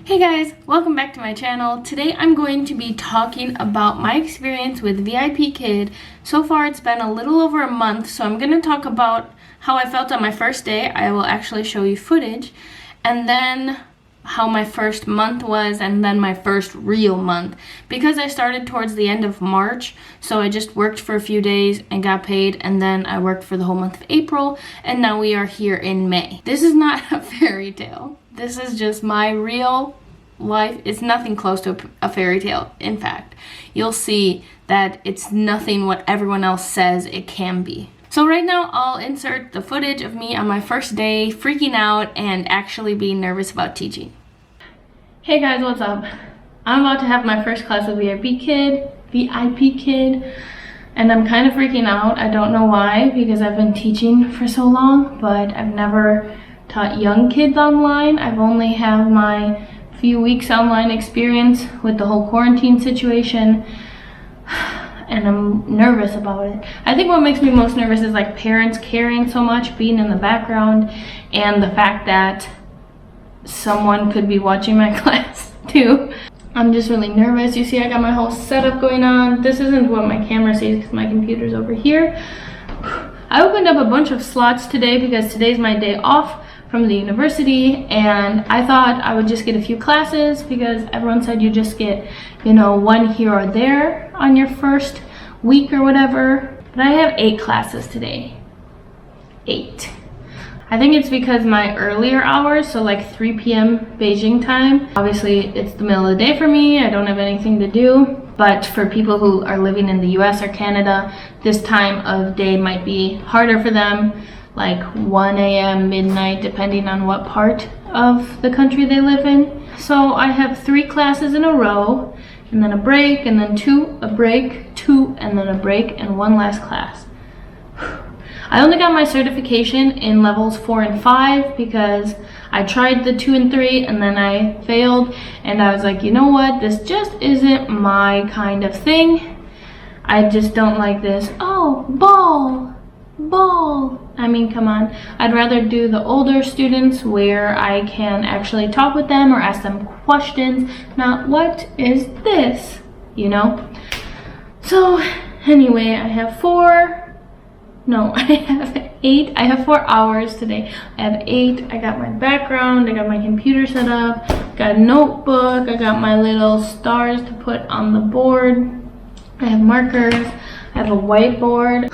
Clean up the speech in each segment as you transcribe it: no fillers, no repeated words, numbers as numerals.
Hey guys, welcome back to my channel. Today I'm going to be talking about my experience with VIPKID. So far it's been a little over a month, so I'm going to talk about how I felt on my first day. I will actually show you footage, and then how my first month was, and then my first real month. Because I started towards the end of March, so I just worked for a few days and got paid, and then I worked for the whole month of April, and now we are here in May. This is not a fairy tale. This is just my real life. It's nothing close to a fairy tale. In fact, you'll see that it's nothing what everyone else says it can be. So right now I'll insert the footage of me on my first day freaking out and actually being nervous about teaching. Hey guys, what's up? I'm about to have my first class of VIPKID, and I'm kind of freaking out. I don't know why, because I've been teaching for so long, but I've never taught young kids online. I've only have my few weeks online experience with the whole quarantine situation, and I'm nervous about it. I think what makes me most nervous is like parents caring so much, being in the background, and the fact that someone could be watching my class too. I'm just really nervous. You see I got my whole setup going on. This isn't what my camera sees because my computer's over here. I opened up a bunch of slots today because today's my day off from the university, and I thought I would just get a few classes because everyone said you just get, you know, one here or there on your first week or whatever. But I have 8 classes today. 8. I think it's because my earlier hours, so like 3 p.m. Beijing time, obviously it's the middle of the day for me, I don't have anything to do. But for people who are living in the US or Canada, this time of day might be harder for them, like 1 a.m., midnight, depending on what part of the country they live in. So I have 3 classes in a row, and then a break, and then 2, a break, 2, and then a break, and 1 last class. I only got my certification in levels 4 and 5 because I tried the 2 and 3 and then I failed, and I was like, you know what, this just isn't my kind of thing. I just don't like this, oh, ball. I mean, come on. I'd rather do the older students where I can actually talk with them or ask them questions, not what is this, you know? So anyway, I have 8. I have 4 hours today. I have 8. I got my background, I got my computer set up, got a notebook, I got my little stars to put on the board, I have markers, I have a whiteboard.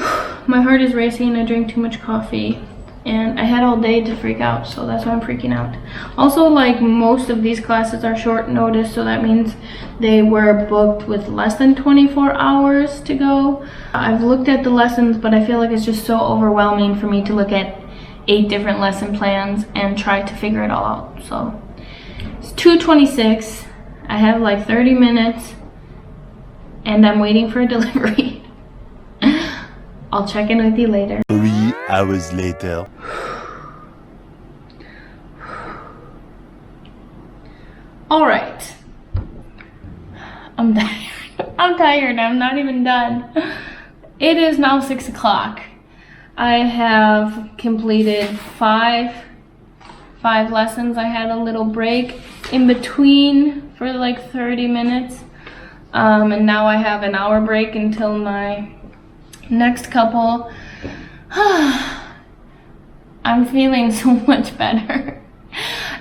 My heart is racing. I drank too much coffee, and I had all day to freak out, so that's why I'm freaking out. Also, like, most of these classes are short notice, so that means they were booked with less than 24 hours to go. I've looked at the lessons, but I feel like it's just so overwhelming for me to look at 8 different lesson plans and try to figure it all out. So it's 2:26. I have like 30 minutes, and I'm waiting for a delivery. I'll check in with you later. 3 hours later. All right. I'm tired. I'm tired. I'm not even done. It is now 6 o'clock. I have completed 5 lessons. I had a little break in between for like 30 minutes. And now I have an hour break until my next couple. I'm feeling so much better.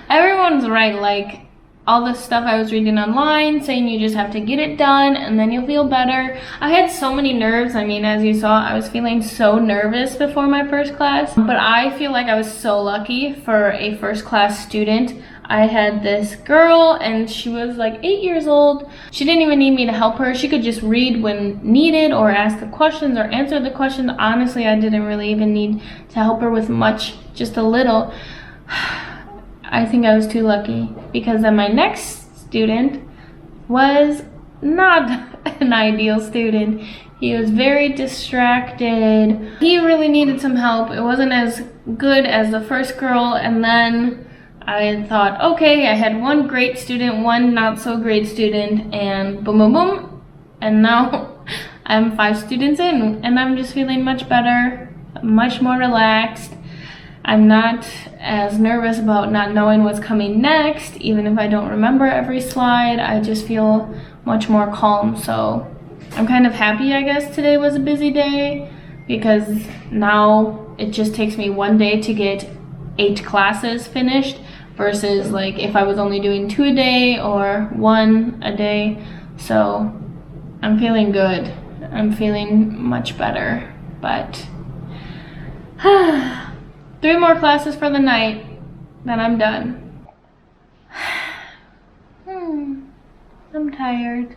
Everyone's right, like all the stuff I was reading online saying you just have to get it done and then you'll feel better. I had so many nerves. I mean, as you saw, I was feeling so nervous before my first class, but I feel like I was so lucky for a first class student. I had this girl, and she was like 8 years old. She didn't even need me to help her. She could just read when needed or ask the questions or answer the questions. Honestly, I didn't really even need to help her with much, just a little. I think I was too lucky, because then my next student was not an ideal student. He was very distracted. He really needed some help. It wasn't as good as the first girl, and then I thought, okay, I had 1 great student, 1 not so great student, and boom, boom, boom. And now I'm 5 students in, and I'm just feeling much better, much more relaxed. I'm not as nervous about not knowing what's coming next. Even if I don't remember every slide, I just feel much more calm. So I'm kind of happy, I guess, today was a busy day, because now it just takes me one day to get 8 classes finished versus like if I was only doing 2 a day or 1 a day. So I'm feeling good. I'm feeling much better, but 3 more classes for the night, then I'm done. I'm tired.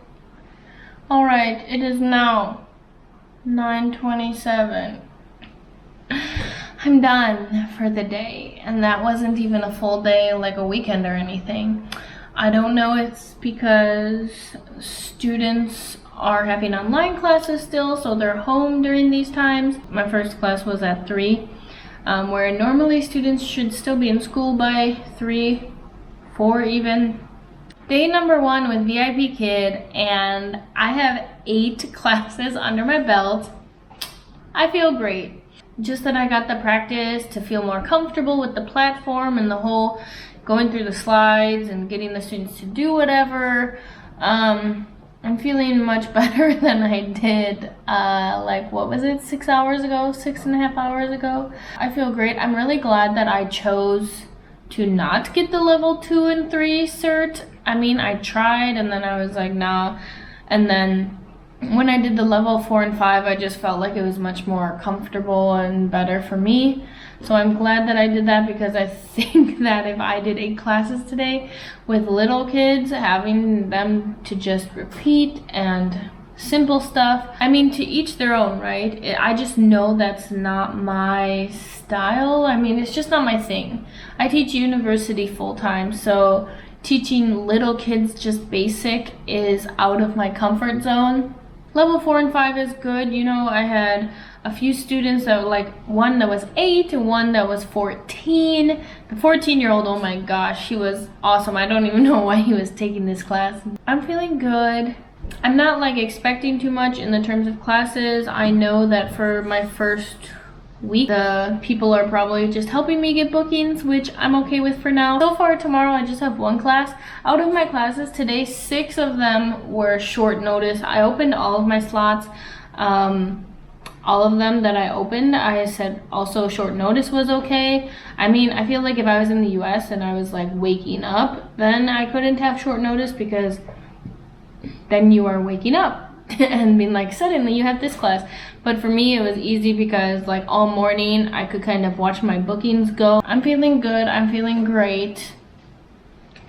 All right, it is now 9:27. I'm done for the day, and that wasn't even a full day, like a weekend or anything. I don't know if it's because students are having online classes still, so they're home during these times. My first class was at 3, where normally students should still be in school by 3, 4 even. Day number 1 with VIPKID, and I have 8 classes under my belt. I feel great. Just that I got the practice to feel more comfortable with the platform and the whole going through the slides and getting the students to do whatever. I'm feeling much better than I did, like, what was it, 6 hours ago, 6.5 hours ago? I feel great. I'm really glad that I chose to not get the level 2 and 3 cert. I mean, I tried and then I was like, nah. And then when I did the level 4 and 5, I just felt like it was much more comfortable and better for me. So I'm glad that I did that, because I think that if I did 8 classes today with little kids, having them to just repeat and simple stuff, I mean, to each their own, right? I just know that's not my style. I mean, it's just not my thing. I teach university full-time, so teaching little kids just basic is out of my comfort zone. Level 4 and 5 is good. You know, I had a few students that were like, one that was 8 and one that was 14. The 14-year-old, oh my gosh, he was awesome. I don't even know why he was taking this class. I'm feeling good. I'm not like expecting too much in the terms of classes. I know that for my first week, the people are probably just helping me get bookings, which I'm okay with for now. So far tomorrow I just have 1 class. Out of my classes today, 6 of them were short notice. I opened all of my slots. All of them that I opened, I said also short notice was okay. I mean, I feel like if I was in the US and I was like waking up, then I couldn't have short notice, because then you are waking up and being like, suddenly you have this class. But for me, it was easy because like all morning I could kind of watch my bookings go. I'm feeling good. I'm feeling great.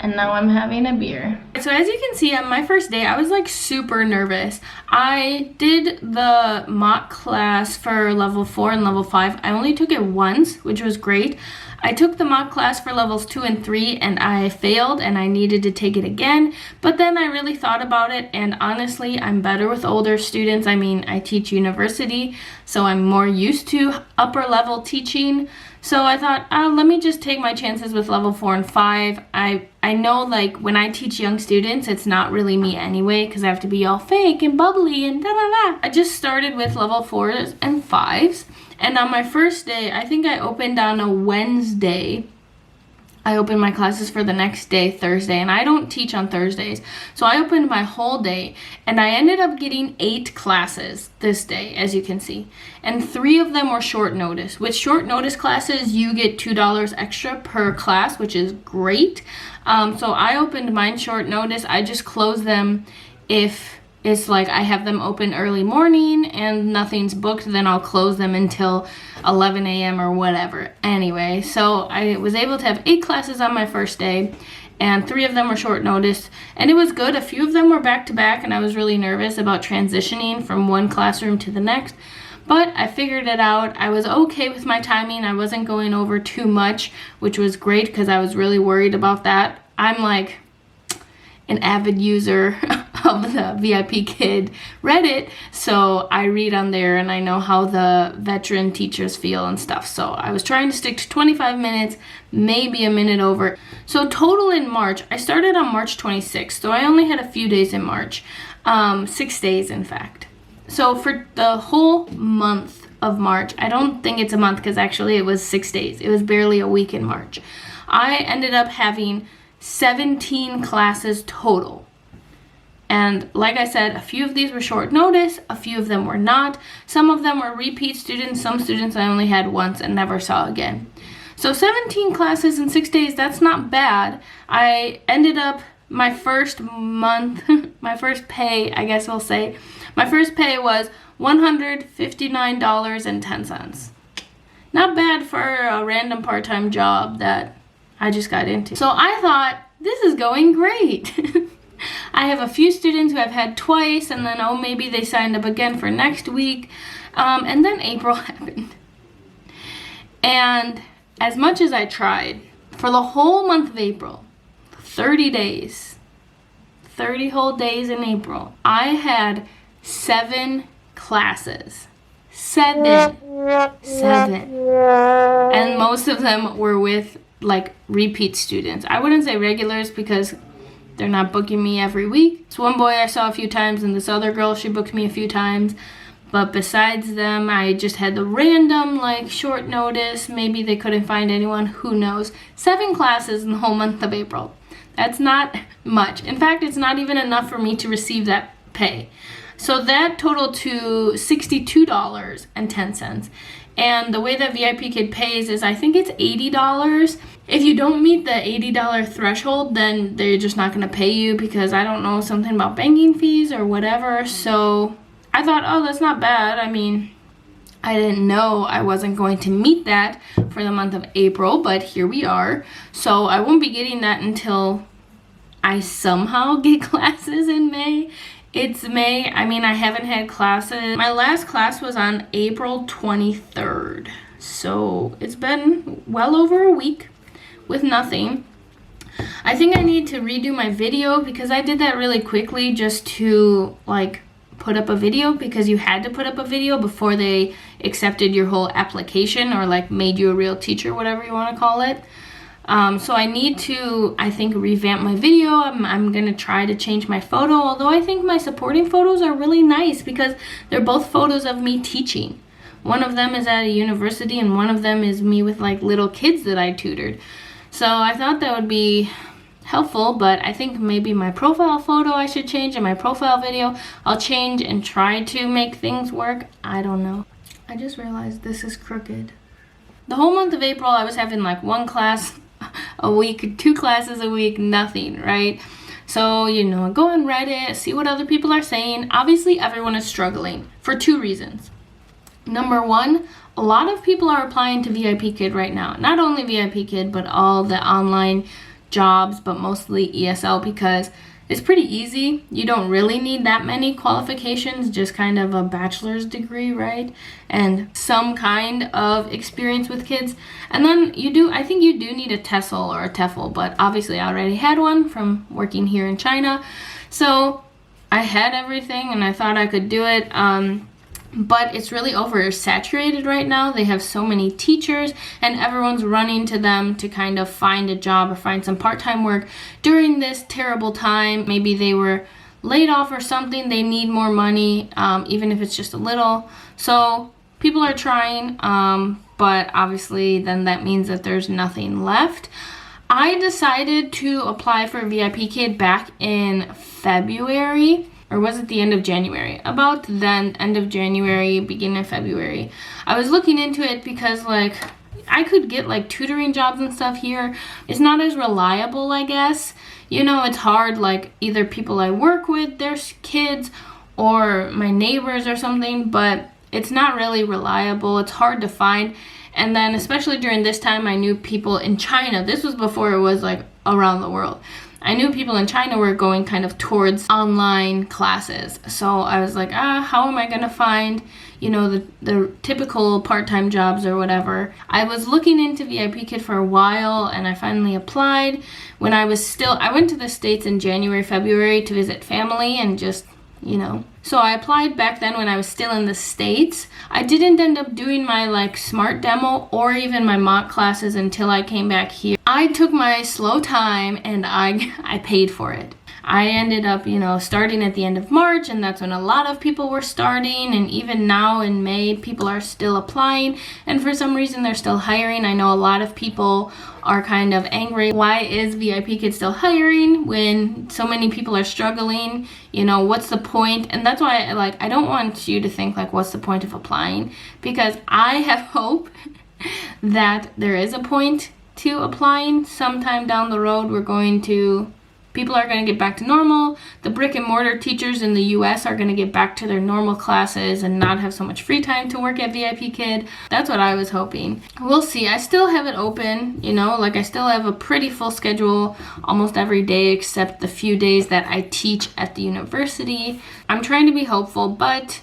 And now I'm having a beer. So as you can see, on my first day, I was like super nervous. I did the mock class for level 4 and level 5. I only took it once, which was great. I took the mock class for levels 2 and 3 and I failed and I needed to take it again. But then I really thought about it, and honestly, I'm better with older students. I mean, I teach university, so I'm more used to upper level teaching. So I thought, let me just take my chances with level 4 and 5. I know, like, when I teach young students, it's not really me anyway, because I have to be all fake and bubbly and da-da-da. I just started with level 4s and 5s. And on my first day, I think I opened on a Wednesday. I opened my classes for the next day, Thursday, and I don't teach on Thursdays. So I opened my whole day, and I ended up getting 8 classes this day, as you can see. And 3 of them were short notice. With short notice classes, you get $2 extra per class, which is great. So I opened mine short notice. I just close them if it's like I have them open early morning and nothing's booked, then I'll close them until 11 a.m. or whatever. Anyway, so I was able to have 8 classes on my first day, and 3 of them were short notice, and it was good. A few of them were back to back, and I was really nervous about transitioning from one classroom to the next, but I figured it out. I was okay with my timing. I wasn't going over too much, which was great because I was really worried about that. I'm like an avid user of the VIPKID Reddit, so I read on there and I know how the veteran teachers feel and stuff. So I was trying to stick to 25 minutes, maybe a minute over. So total in March, I started on March 26th, so I only had a few days in March, 6 days in fact. So for the whole month of March. I don't think it's a month because actually it was 6 days. It was barely a week in March. I ended up having 17 classes total. And like I said, a few of these were short notice, a few of them were not. Some of them were repeat students, some students I only had once and never saw again. So 17 classes in 6 days, that's not bad. I ended up my first month, my first pay, I guess we'll say, my first pay was $159.10. Not bad for a random part-time job that I just got into. So I thought, this is going great. I have a few students who I've had twice, and then, oh, maybe they signed up again for next week. And then April happened. And as much as I tried, for the whole month of April, 30 days, 30 whole days in April, I had 7 classes. 7. And most of them were with, like, repeat students. I wouldn't say regulars because they're not booking me every week. This one boy I saw a few times, and this other girl, she booked me a few times. But besides them, I just had the random, like, short notice. Maybe they couldn't find anyone, who knows. 7 classes in the whole month of April. That's not much. In fact, it's not even enough for me to receive that pay. So that totaled to $62.10. And the way that VIPKID pays is, I think it's $80. If you don't meet the $80 threshold, then they're just not going to pay you because I don't know, something about banking fees or whatever. So I thought, oh, that's not bad. I mean, I didn't know I wasn't going to meet that for the month of April, but here we are. So I won't be getting that until I somehow get classes in May. It's May. I mean, I haven't had classes. My last class was on April 23rd. So it's been well over a week with nothing. I think I need to redo my video because I did that really quickly just to, like, put up a video, because you had to put up a video before they accepted your whole application or, like, made you a real teacher, whatever you want to call it. So I need to, I think, revamp my video. I'm going to try to change my photo, although I think my supporting photos are really nice because they're both photos of me teaching. One of them is at a university and one of them is me with, like, little kids that I tutored. So I thought that would be helpful, but I think maybe my profile photo I should change and my profile video I'll change and try to make things work. I don't know. I just realized this is crooked. The whole month of April I was having, like, 1 class a week, 2 classes a week, nothing, right? So, you know, I go on Reddit, see what other people are saying. Obviously, everyone is struggling for 2 reasons. Number 1, a lot of people are applying to VIPKID right now. Not only VIPKID, but all the online jobs, but mostly ESL, because it's pretty easy. You don't really need that many qualifications, just kind of a bachelor's degree, right? And some kind of experience with kids. And then I think you do need a TESOL or a TEFL, but obviously I already had one from working here in China. So I had everything and I thought I could do it. But it's really oversaturated right now. They have so many teachers and everyone's running to them to kind of find a job or find some part-time work during this terrible time. Maybe they were laid off or something. They need more money, even if it's just a little. So people are trying, but obviously then that means that there's nothing left. I decided to apply for VIPKID back in February. Or was it the end of January? About then, end of January, beginning of February. I was looking into it because, like, I could get, like, tutoring jobs and stuff here. It's not as reliable, I guess. You know, it's hard, like, either people I work with, their kids, or my neighbors or something, but it's not really reliable. It's hard to find. And then, especially during this time, I knew people in China. This was before it was, like, around the world. I knew people in China were going kind of towards online classes. So I was like, how am I going to find, you know, the typical part-time jobs or whatever. I was looking into VIPKID for a while and I finally applied when I went to the States in January, February to visit family and just, you know. So I applied back then when I was still in the States. I didn't end up doing my, like, SMART demo or even my mock classes until I came back here. I took my slow time and I paid for it. I ended up, starting at the end of March, and that's when a lot of people were starting, and even now in May, people are still applying, and for some reason they're still hiring. I know a lot of people are kind of angry. Why is VIPKID still hiring when so many people are struggling? What's the point? And that's why I don't want you to think like, what's the point of applying? Because I have hope that there is a point to applying. Sometime down the road, people are going to get back to normal. The brick and mortar teachers in the US are going to get back to their normal classes and not have so much free time to work at VIPKID. That's what I was hoping. We'll see. I still have it open, I still have a pretty full schedule almost every day except the few days that I teach at the university. I'm trying to be hopeful, but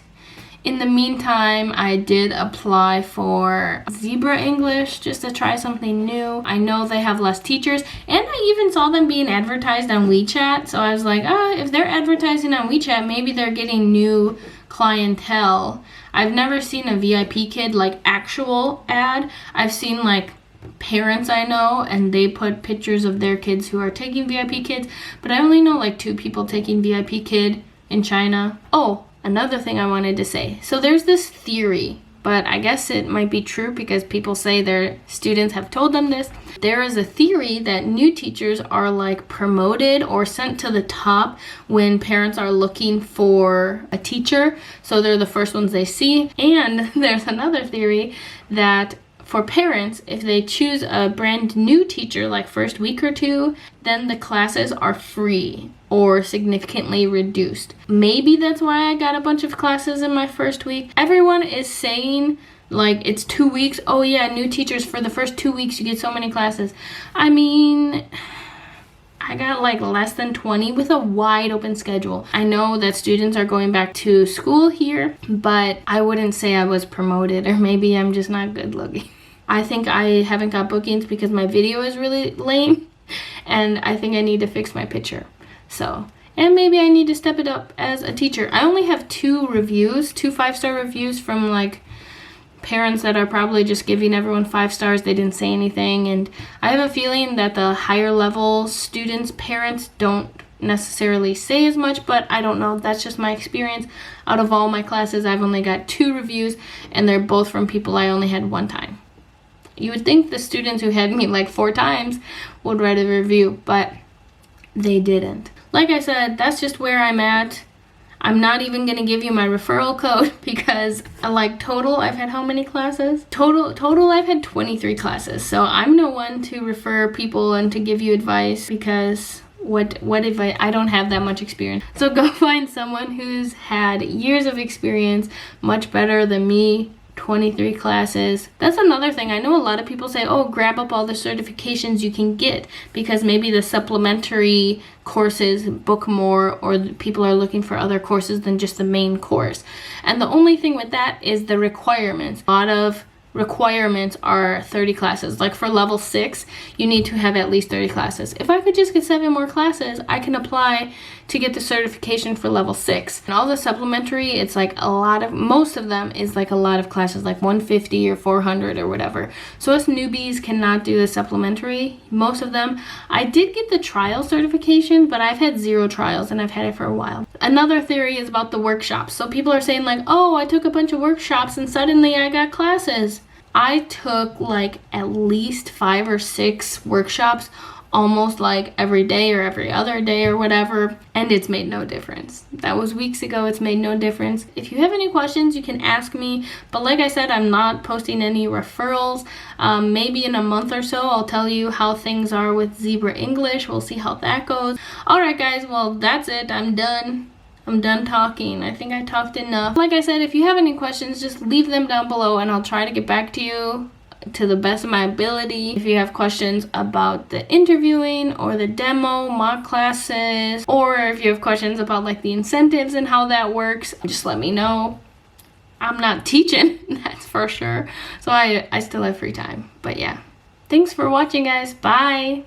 in the meantime, I did apply for Zebra English just to try something new. I know they have less teachers, and I even saw them being advertised on WeChat. So I was like, if they're advertising on WeChat, maybe they're getting new clientele. I've never seen a VIPKID actual ad. I've seen parents I know, and they put pictures of their kids who are taking VIPKIDs, but I only know 2 people taking VIPKID in China. Oh, another thing I wanted to say. So there's this theory, but I guess it might be true because people say their students have told them this. There is a theory that new teachers are promoted or sent to the top when parents are looking for a teacher. So they're the first ones they see. And there's another theory that for parents, if they choose a brand new teacher first week or 2, then the classes are free or significantly reduced. Maybe that's why I got a bunch of classes in my first week. Everyone is saying it's 2 weeks. Oh yeah, new teachers for the first 2 weeks you get so many classes. I mean, I got less than 20 with a wide open schedule. I know that students are going back to school here, but I wouldn't say I was promoted, or maybe I'm just not good looking. I think I haven't got bookings because my video is really lame, and I think I need to fix my picture. And maybe I need to step it up as a teacher. I only have 2 reviews, 2 5-star reviews from parents that are probably just giving everyone 5 stars. They didn't say anything, and I have a feeling that the higher level students' parents don't necessarily say as much, but I don't know. That's just my experience. Out of all my classes, I've only got 2 reviews, and they're both from people I only had 1 time. You would think the students who had me 4 times would write a review, but they didn't. Like I said, that's just where I'm at. I'm not even going to give you my referral code because total, I've had how many classes? Total, I've had 23 classes. So I'm no one to refer people and to give you advice because what if I don't have that much experience. So go find someone who's had years of experience, much better than me. 23 classes. That's another thing. I know a lot of people say, oh, grab up all the certifications you can get because maybe the supplementary courses book more, or people are looking for other courses than just the main course. And the only thing with that is the requirements. A lot of requirements are 30 classes. For level 6, you need to have at least 30 classes. If I could just get 7 more classes, I can apply to get the certification for level 6. And all the supplementary, it's most of them is a lot of classes, 150 or 400 or whatever. So us newbies cannot do the supplementary, most of them. I did get the trial certification, but I've had 0 trials and I've had it for a while. Another theory is about the workshops. So people are saying oh, I took a bunch of workshops and suddenly I got classes. I took at least 5 or 6 workshops almost every day or every other day or whatever, and it's made no difference. That was weeks ago. It's made no difference. If you have any questions, you can ask me, but like I said, I'm not posting any referrals. Maybe in a month or so I'll tell you how things are with Zebra English. We'll see how that goes. Alright guys, well that's it. I'm done talking. I think I talked enough. Like I said, if you have any questions, just leave them down below and I'll try to get back to you to the best of my ability. If you have questions about the interviewing or the demo, mock classes, or if you have questions about the incentives and how that works, just let me know. I'm not teaching, that's for sure. So I still have free time. But yeah. Thanks for watching, guys. Bye.